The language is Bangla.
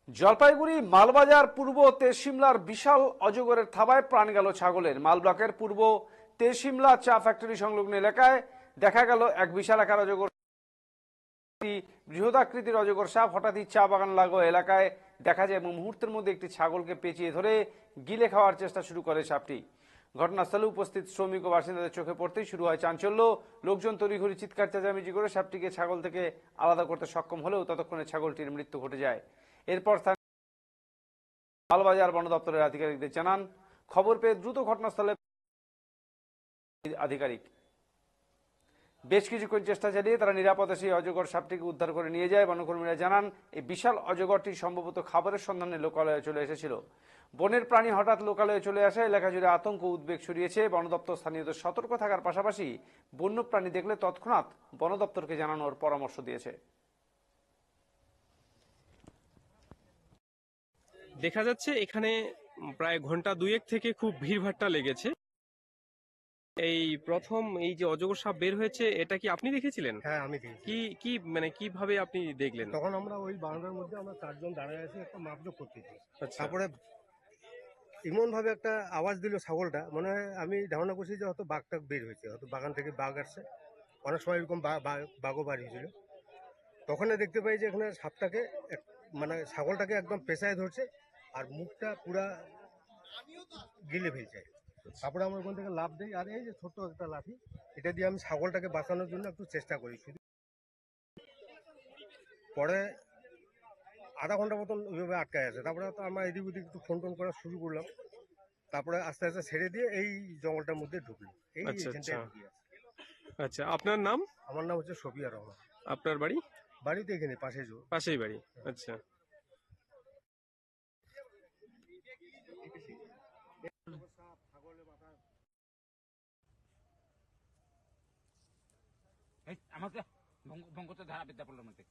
জলপাইগুড়ি মালবাজার পূর্ব তেরসিমলার বিশাল অজগরের থাবায় প্রাণ গেল ছাগলের। মাল ব্লকের পূর্ব তেরসিমলা চা ফ্যাক্টরি সংলগ্ন এলাকায় দেখা গেল এক বিশাল আকার অজগর। বৃহদাকৃতির অজগর সাপ হঠাৎই চা বাগান লাগো এলাকায় দেখা যায় এবং মুহূর্তের মধ্যে একটি ছাগলকে পেঁচিয়ে ধরে গিলে খাওয়ার চেষ্টা শুরু করে সাপটি। ঘটনাস্থলে উপস্থিত শ্রমিক ও বাসিন্দাদের চোখে পড়তেই শুরু হয় চাঞ্চল্য। লোকজন তড়িঘড়ি চিৎকার চেঁচামেচি করে সাপটিকে ছাগল থেকে আলাদা করতে সক্ষম হলেও ততক্ষণে ছাগলটির মৃত্যু ঘটে যায়। এরপর মালবাজার বন দপ্তরের আধিকারিকদের জানান। খবর পেয়ে দ্রুত ঘটনাস্থলে আধিকারিক বেশ কিছুক্ষণ চেষ্টা চালিয়ে তারা নিরাপদে সেই অজগর সাপটিকে উদ্ধার করে নিয়ে যায়। বনকর্মীরা জানান, এই বিশাল অজগরটি সম্ভবত খাবারের সন্ধানে লোকালয়ে চলে এসেছিল। বনের প্রাণী হঠাৎ লোকালয়ে চলে আসে এলাকা জুড়ে আতঙ্ক উদ্বেগ ছড়িয়েছে। বন দপ্তর স্থানীয়দের সতর্ক থাকার পাশাপাশি বন্য প্রাণী দেখলে তৎক্ষণাৎ বন দপ্তরকে জানানোর পরামর্শ দিয়েছে। দেখা যাচ্ছে এখানে প্রায় ঘন্টা দুয়েক থেকে খুব ভিড়ভাট্টা লেগেছে। এই প্রথম এই যে অজগর সাপ বের হয়েছে, এটা কি আপনি দেখেছিলেন? হ্যাঁ, আমি দেখেছি। কি কি মানে কিভাবে আপনি দেখলেন? তখন আমরা ওই বারান্দার মধ্যে আমরা চারজন দাঁড়ায় আছি, একটা মাপজোক করতেছি। আচ্ছা। তারপরে এমন ভাবে একটা আওয়াজ দিল ছাগলটা, মনে হয় আমি ধারণা করছি যে হয়তো বাঘটা বের হয়েছে, হয়তো বাগান থেকে বাঘ আসছে। অনেক সময় এরকম বাঘও বার হয়েছিল। তখন দেখতে পাই যে এখানে সাপটাকে মানে ছাগলটাকে একদম পেঁচায় ধরছে আর মুখটা পুরা গিলে ফেলছে। তারপরে আমরা ওখান থেকে লাফ দিই, আর এই যে ছোট্ট একটা লাঠি, এটা দিয়ে আমি ছাগলটাকে বাঁচানোর জন্য একটু চেষ্টা করি। শুধু পরে আধা ঘন্টা মতন ওইভাবে আটকায় আছে। তারপরে তো আমরা এদিক ওদিক একটু ফোন টোন করা শুরু করলাম। তারপরে আস্তে আস্তে ছেড়ে দিয়ে এই জঙ্গলটার মধ্যে ঢুকলো। এই আচ্ছা আচ্ছা এখানটায় ঢুকি আছে। আচ্ছা, আপনার নাম? আমার নাম হচ্ছে শফিয়া রহমান। আপনার বাড়ি? বাড়িতে এখানে পাশে পাশেই বাড়ি। আচ্ছা। আমাকে বঙ্গতে ধারা বিদ্যা পড়লো মধ্যে